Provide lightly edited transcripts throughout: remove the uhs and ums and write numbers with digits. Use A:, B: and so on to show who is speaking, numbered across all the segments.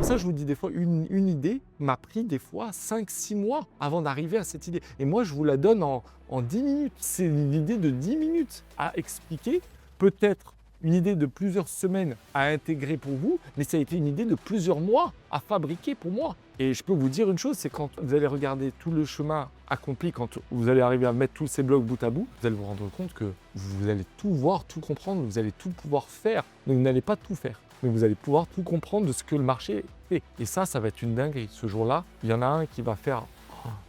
A: pour ça, je vous dis des fois, une idée m'a pris des fois 5-6 mois avant d'arriver à cette idée. Et moi, je vous la donne en 10 minutes. C'est une idée de 10 minutes à expliquer, peut-être une idée de plusieurs semaines à intégrer pour vous, mais ça a été une idée de plusieurs mois à fabriquer pour moi. Et je peux vous dire une chose, c'est quand vous allez regarder tout le chemin accompli, quand vous allez arriver à mettre tous ces blocs bout à bout, vous allez vous rendre compte que vous allez tout voir, tout comprendre, vous allez tout pouvoir faire, mais vous n'allez pas tout faire. Mais vous allez pouvoir tout comprendre de ce que le marché fait. Et ça va être une dinguerie. Ce jour-là, il y en a un qui va faire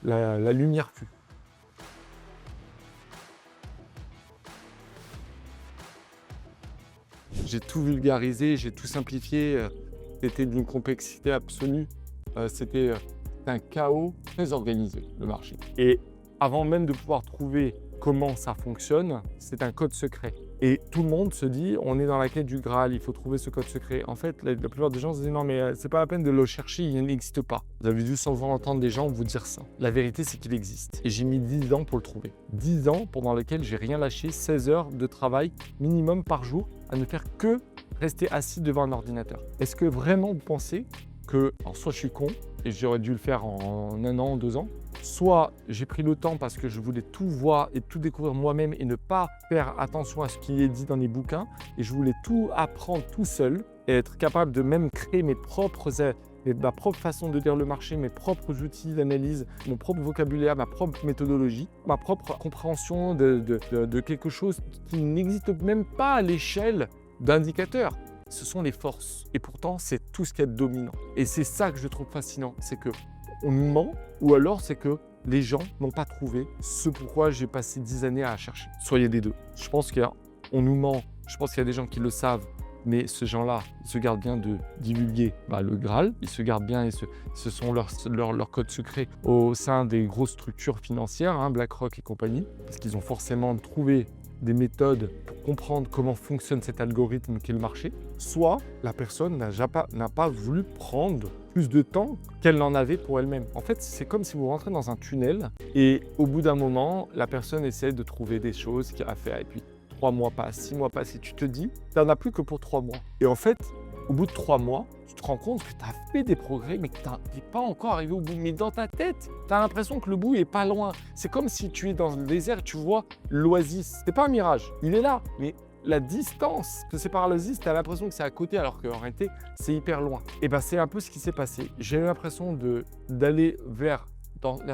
A: la lumière fut. J'ai tout vulgarisé, j'ai tout simplifié. C'était d'une complexité absolue. C'était un chaos très organisé, le marché. Et avant même de pouvoir trouver comment ça fonctionne, c'est un code secret. Et tout le monde se dit, on est dans la quête du Graal, il faut trouver ce code secret. En fait, la plupart des gens se disent, non mais c'est pas la peine de le chercher, il n'existe pas. Vous avez dû souvent entendre des gens vous dire ça. La vérité, c'est qu'il existe. Et j'ai mis 10 ans pour le trouver. 10 ans pendant lesquels j'ai rien lâché, 16 heures de travail minimum par jour à ne faire que rester assis devant un ordinateur. Est-ce que vraiment vous pensez que, alors soit je suis con et j'aurais dû le faire en 1 an, 2 ans, soit j'ai pris le temps parce que je voulais tout voir et tout découvrir moi-même et ne pas faire attention à ce qui est dit dans les bouquins et je voulais tout apprendre tout seul et être capable de même créer ma propre façon de lire le marché, mes propres outils d'analyse, mon propre vocabulaire, ma propre méthodologie, ma propre compréhension de quelque chose qui n'existe même pas à l'échelle d'indicateurs. Ce sont les forces. Et pourtant, c'est tout ce qui est dominant. Et c'est ça que je trouve fascinant, c'est qu'on nous ment, ou alors c'est que les gens n'ont pas trouvé ce pourquoi j'ai passé 10 années à chercher. Soyez des deux. Je pense qu'on nous ment, je pense qu'il y a des gens qui le savent, mais ces gens-là, ils se gardent bien de divulguer le Graal, ils se gardent bien et ce sont leurs codes secrets au sein des grosses structures financières, BlackRock et compagnie, parce qu'ils ont forcément trouvé des méthodes pour comprendre comment fonctionne cet algorithme qu'est le marché, soit la personne n'a pas voulu prendre plus de temps qu'elle n'en avait pour elle-même. En fait, c'est comme si vous rentrez dans un tunnel et au bout d'un moment, la personne essaie de trouver des choses à faire et puis 3 mois passent, 6 mois passent et tu te dis, tu n'en as plus que pour 3 mois. Et en fait, au bout de 3 mois, tu te rends compte que tu as fait des progrès, mais que tu n'es pas encore arrivé au bout. Mais dans ta tête, tu as l'impression que le bout est pas loin. C'est comme si tu es dans le désert et tu vois l'oasis. C'est pas un mirage, il est là. Mais la distance que sépare l'oasis, tu as l'impression que c'est à côté, alors qu'en réalité, c'est hyper loin. Et bien, c'est un peu ce qui s'est passé. J'ai eu l'impression d'aller vers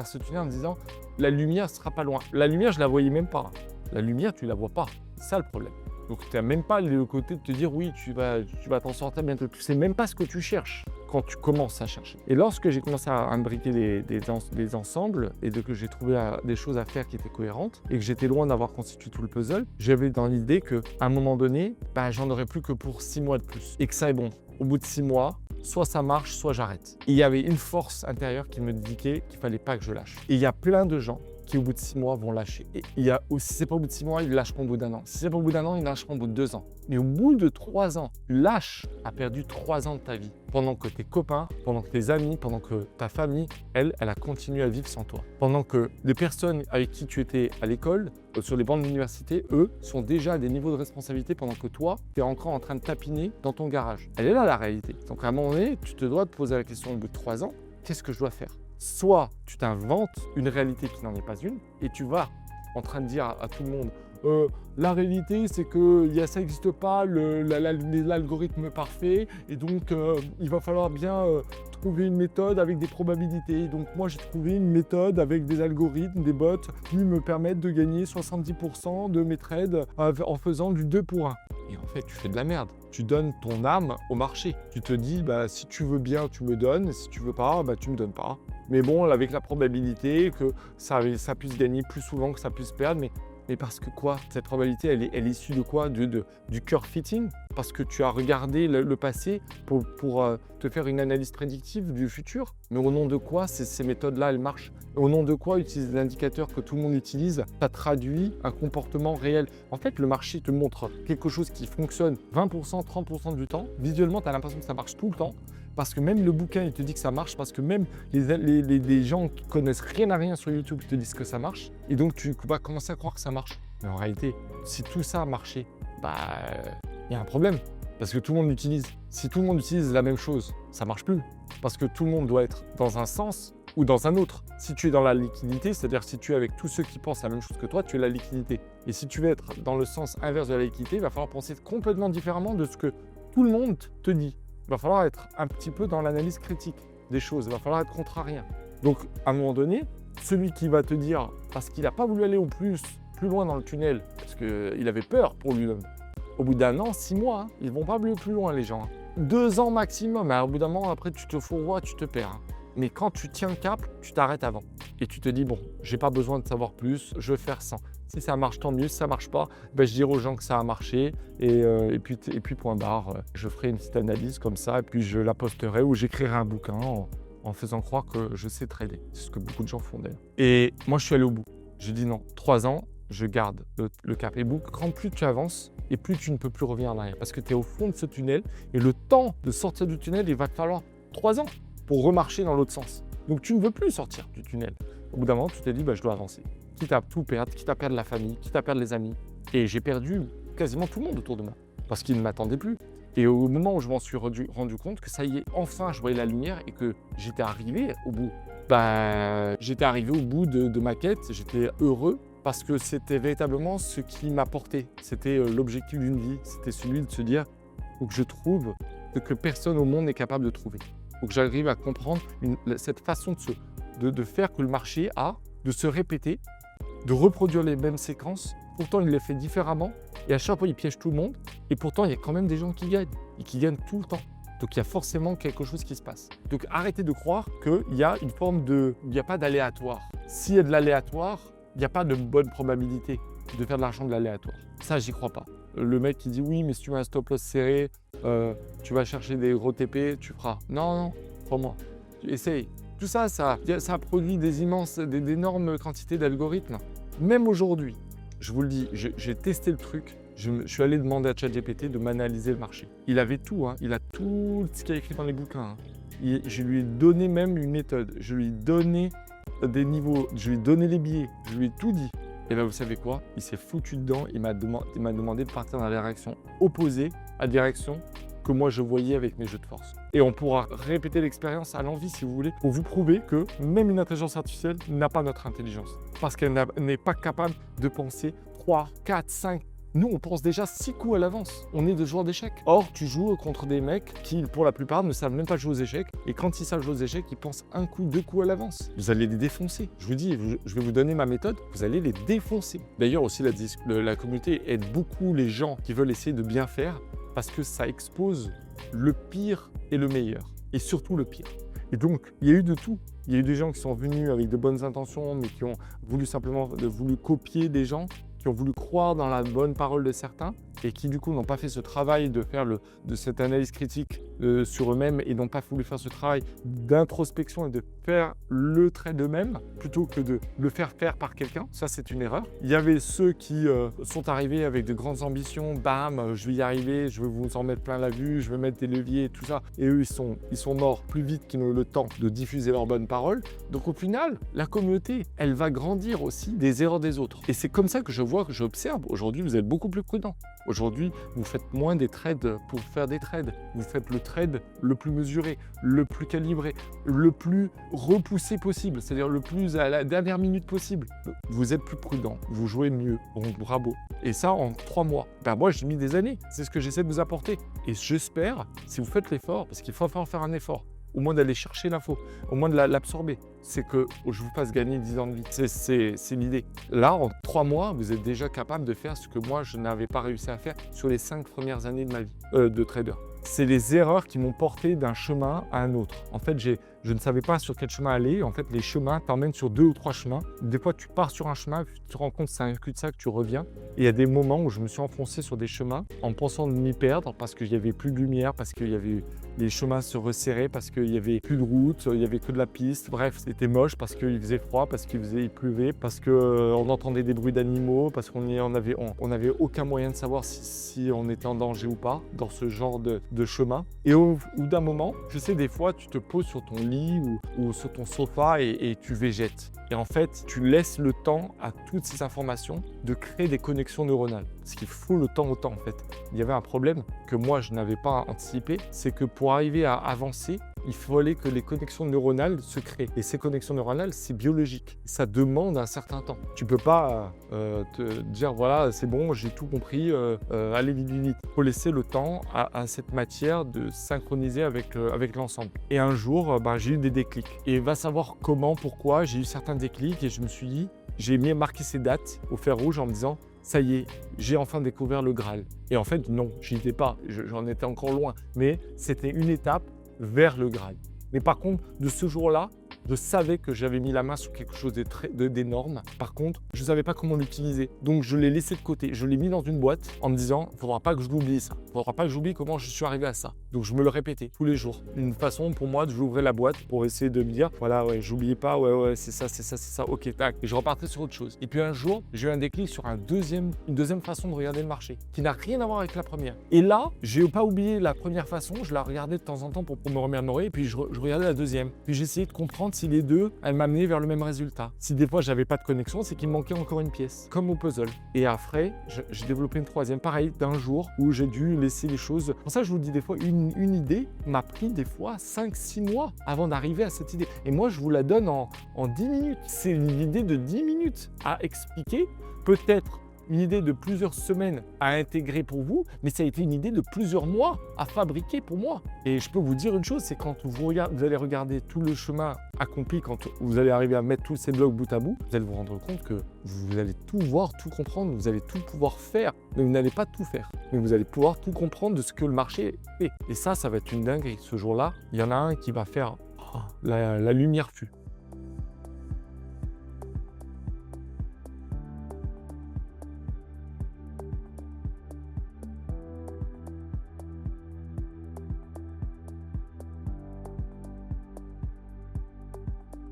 A: ce tunnel en me disant, la lumière ne sera pas loin. La lumière, je ne la voyais même pas. La lumière, tu ne la vois pas. C'est ça le problème. Donc, tu n'as même pas le côté de te dire oui, tu vas t'en sortir bientôt. Tu ne sais même pas ce que tu cherches quand tu commences à chercher. Et lorsque j'ai commencé à imbriquer des ensembles et que j'ai trouvé des choses à faire qui étaient cohérentes et que j'étais loin d'avoir constitué tout le puzzle, j'avais dans l'idée qu'à un moment donné, j'en aurais plus que pour 6 mois de plus. Et que ça est bon. Au bout de 6 mois, soit ça marche, soit j'arrête. Et il y avait une force intérieure qui me disait qu'il ne fallait pas que je lâche. Et il y a plein de gens qui au bout de 6 mois vont lâcher. Et il y a aussi, si c'est pas au bout de 6 mois, ils lâcheront au bout d'1 an. Si c'est pas au bout d'1 an, ils lâcheront au bout de 2 ans. Mais au bout de 3 ans, lâche a perdu 3 ans de ta vie. Pendant que tes copains, pendant que tes amis, pendant que ta famille, elle a continué à vivre sans toi. Pendant que les personnes avec qui tu étais à l'école, sur les bancs de l'université, eux, sont déjà à des niveaux de responsabilité pendant que toi, tu es encore en train de tapiner dans ton garage. Elle est là la réalité. Donc à un moment donné, tu te dois te poser la question au bout de 3 ans, qu'est-ce que je dois faire ? Soit tu t'inventes une réalité qui n'en est pas une et tu vas en train de dire à tout le monde la réalité c'est que ça n'existe pas l'algorithme parfait et donc il va falloir bien trouver une méthode avec des probabilités. Donc moi j'ai trouvé une méthode avec des algorithmes, des bots qui me permettent de gagner 70% de mes trades en faisant du 2 pour 1. Et en fait, tu fais de la merde. Tu donnes ton âme au marché. Tu te dis, si tu veux bien, tu me donnes. Si tu veux pas, tu me donnes pas. Mais bon, avec la probabilité que ça puisse gagner plus souvent que ça puisse perdre. Mais parce que quoi ? Cette probabilité, elle est issue de quoi ? Du curve fitting ? Parce que tu as regardé le passé pour te faire une analyse prédictive du futur. Mais au nom de quoi ces méthodes-là, elles marchent ? Au nom de quoi utiliser des indicateurs que tout le monde utilise ? Ça traduit un comportement réel. En fait, le marché te montre quelque chose qui fonctionne 20%, 30% du temps. Visuellement, tu as l'impression que ça marche tout le temps. Parce que même le bouquin, il te dit que ça marche, parce que même les gens qui connaissent rien à rien sur YouTube te disent que ça marche. Et donc, tu vas commencer à croire que ça marche. Mais en réalité, si tout ça a marché, il y a un problème. Parce que tout le monde l'utilise. Si tout le monde utilise la même chose, ça marche plus. Parce que tout le monde doit être dans un sens ou dans un autre. Si tu es dans la liquidité, c'est-à-dire si tu es avec tous ceux qui pensent la même chose que toi, tu es la liquidité. Et si tu veux être dans le sens inverse de la liquidité, il va falloir penser complètement différemment de ce que tout le monde te dit. Il va falloir être un petit peu dans l'analyse critique des choses. Il va falloir être contrarien. Donc, à un moment donné, celui qui va te dire, parce qu'il n'a pas voulu aller au plus loin dans le tunnel, parce qu'il avait peur pour lui-même, au bout d'un an, 6 mois, ils ne vont pas plus loin, les gens. 2 ans maximum, au bout d'un moment, après, tu te fourvoies, tu te perds. Mais quand tu tiens le cap, tu t'arrêtes avant. Et tu te dis, bon, j'ai pas besoin de savoir plus, je vais faire 100. Si ça marche, tant mieux. Si ça marche pas, ben, je dirai aux gens que ça a marché. Et puis point barre. Je ferai une petite analyse comme ça, et puis je la posterai ou j'écrirai un bouquin en faisant croire que je sais trader. C'est ce que beaucoup de gens font d'ailleurs. Et moi, je suis allé au bout. J'ai dit non, 3 ans, je garde le cap. Et quand plus tu avances, et plus tu ne peux plus revenir en arrière. Parce que tu es au fond de ce tunnel, et le temps de sortir du tunnel, il va te falloir 3 ans pour remarcher dans l'autre sens. Donc tu ne veux plus sortir du tunnel. Au bout d'un moment, tu t'es dit, je dois avancer. Quitte à tout perdre, quitte à perdre la famille, quitte à perdre les amis. Et j'ai perdu quasiment tout le monde autour de moi, parce qu'ils ne m'attendaient plus. Et au moment où je m'en suis rendu compte que ça y est, enfin, je voyais la lumière et que j'étais arrivé au bout. J'étais arrivé au bout de ma quête, j'étais heureux parce que c'était véritablement ce qui m'apportait. C'était l'objectif d'une vie, c'était celui de se dire, faut que je trouve ce que personne au monde n'est capable de trouver. Faut que j'arrive à comprendre cette façon de faire que le marché a, de se répéter, de reproduire les mêmes séquences. Pourtant, il les fait différemment et à chaque fois, il piège tout le monde. Et pourtant, il y a quand même des gens qui gagnent et qui gagnent tout le temps. Donc, il y a forcément quelque chose qui se passe. Donc, arrêtez de croire qu'il y a une forme il n'y a pas d'aléatoire. S'il y a de l'aléatoire, il n'y a pas de bonne probabilité de faire de l'argent de l'aléatoire. Ça, j'y crois pas. Le mec qui dit oui, mais si tu mets un stop loss serré, tu vas chercher des gros TP, tu feras. Non, crois-moi. Essaye. Tout ça, ça produit d'énormes quantités d'algorithmes. Même aujourd'hui, je vous le dis, j'ai testé le truc. Je suis allé demander à ChatGPT de m'analyser le marché. Il avait tout, il a tout ce qu'il y a écrit dans les bouquins. Je lui ai donné même une méthode. Je lui ai donné des niveaux, je lui ai donné les billets, je lui ai tout dit. Et bien vous savez quoi? Il s'est foutu dedans, il m'a demandé de partir dans la direction opposée à la direction que moi je voyais avec mes jeux de force. Et on pourra répéter l'expérience à l'envi si vous voulez, pour vous prouver que même une intelligence artificielle n'a pas notre intelligence. Parce qu'elle n'est pas capable de penser 3, 4, 5. Nous, on pense déjà 6 coups à l'avance. On est des joueurs d'échecs. Or, tu joues contre des mecs qui, pour la plupart, ne savent même pas jouer aux échecs. Et quand ils savent jouer aux échecs, ils pensent 1 coup, 2 coups à l'avance. Vous allez les défoncer. Je vous dis, je vais vous donner ma méthode. Vous allez les défoncer. D'ailleurs, aussi, la communauté aide beaucoup les gens qui veulent essayer de bien faire parce que ça expose le pire et le meilleur. Et surtout le pire. Et donc, il y a eu de tout. Il y a eu des gens qui sont venus avec de bonnes intentions, mais qui ont voulu simplement copier des gens, qui ont voulu croire dans la bonne parole de certains et qui du coup n'ont pas fait ce travail de faire de cette analyse critique sur eux-mêmes et n'ont pas voulu faire ce travail d'introspection et de faire le trait d'eux-mêmes plutôt que de le faire par quelqu'un. Ça, c'est une erreur. Il y avait ceux qui sont arrivés avec de grandes ambitions, bam, je vais y arriver, je vais vous en mettre plein la vue, je vais mettre des leviers et tout ça. Et eux, ils sont morts plus vite qu'ils n'ont eu le temps de diffuser leurs bonnes paroles. Donc au final, la communauté, elle va grandir aussi des erreurs des autres. Et c'est comme ça que j'observe. Aujourd'hui, vous êtes beaucoup plus prudent. Aujourd'hui, vous faites moins des trades pour faire des trades. Vous faites le trade le plus mesuré, le plus calibré, le plus repoussé possible, c'est-à-dire le plus à la dernière minute possible. Vous êtes plus prudent, vous jouez mieux, donc bravo. Et ça en 3 mois. Moi, j'ai mis des années. C'est ce que j'essaie de vous apporter. Et j'espère, si vous faites l'effort, parce qu'il faut faire un effort, au moins d'aller chercher l'info, au moins de l'absorber, c'est que je vous fasse gagner 10 ans de vie. C'est l'idée. Là, en 3 mois, vous êtes déjà capable de faire ce que moi, je n'avais pas réussi à faire sur les 5 premières années de ma vie de trader. C'est les erreurs qui m'ont porté d'un chemin à un autre. En fait, je ne savais pas sur quel chemin aller. En fait, les chemins t'emmènent sur 2 ou 3 chemins. Des fois, tu pars sur un chemin, tu te rends compte que c'est un cul-de-sac, tu reviens. Et il y a des moments où je me suis enfoncé sur des chemins en pensant de m'y perdre parce qu'il n'y avait plus de lumière, parce qu'il y avait les chemins se resserraient, parce qu'il n'y avait plus de route, il n'y avait que de la piste. Bref, c'était moche parce qu'il faisait froid, parce qu'il pleuvait, parce qu'on entendait des bruits d'animaux, parce qu'on n'avait aucun moyen de savoir si on était en danger ou pas dans ce genre de chemin. Et au bout d'un moment, je sais, des fois, tu te poses sur ton lit ou sur ton sofa et tu végètes. Et en fait, tu laisses le temps à toutes ces informations de créer des connexions neuronales. Parce qu'il faut le temps au temps, en fait. Il y avait un problème que moi, je n'avais pas anticipé, c'est que pour arriver à avancer, il fallait que les connexions neuronales se créent. Et ces connexions neuronales, c'est biologique. Ça demande un certain temps. Tu peux pas te dire, voilà, c'est bon, j'ai tout compris, allez vite, vite, vite. Il faut laisser le temps à cette matière de synchroniser avec l'ensemble. Et un jour, j'ai eu des déclics. Et va savoir comment, pourquoi, j'ai eu certains déclics et je me suis dit, j'ai marqué ces dates au fer rouge en me disant, ça y est, j'ai enfin découvert le Graal. Et en fait, non, j'y étais pas, j'en étais encore loin. Mais c'était une étape vers le Graal. Mais par contre, de ce jour-là, je savais que j'avais mis la main sur quelque chose d'énorme. Par contre, je ne savais pas comment l'utiliser. Donc, je l'ai laissé de côté. Je l'ai mis dans une boîte en me disant, il ne faudra pas que je l'oublie ça. Il ne faudra pas que j'oublie comment je suis arrivé à ça. Donc, je me le répétais tous les jours. Une façon pour moi de j'ouvrais la boîte pour essayer de me dire, voilà, ouais, j'oubliais pas, ouais, c'est ça, ok, tac. Et je repartais sur autre chose. Et puis un jour, j'ai eu un déclic sur une deuxième façon de regarder le marché qui n'a rien à voir avec la première. Et là, j'ai pas oublié la première façon. Je la regardais de temps en temps pour me remémorer. Et puis, je regardais la deuxième. Puis, j'essayais de comprendre si les deux, elles m'amenaient vers le même résultat. Si des fois, j'avais pas de connexion, c'est qu'il me manquait encore une pièce, comme au puzzle. Et après, j'ai développé une troisième, pareil, d'un jour où j'ai dû laisser les choses. Pour ça, je vous dis des fois, une idée m'a pris des fois 5-6 mois avant d'arriver à cette idée. Et moi, je vous la donne en 10 minutes. C'est une idée de 10 minutes à expliquer, peut-être une idée de plusieurs semaines à intégrer pour vous, mais ça a été une idée de plusieurs mois à fabriquer pour moi. Et je peux vous dire une chose, c'est quand vous allez regarder tout le chemin accompli, quand vous allez arriver à mettre tous ces blocs bout à bout, vous allez vous rendre compte que vous allez tout voir, tout comprendre, vous allez tout pouvoir faire. Mais vous n'allez pas tout faire, mais vous allez pouvoir tout comprendre de ce que le marché fait. Et ça va être une dinguerie. Ce jour-là, il y en a un qui va faire la lumière fut.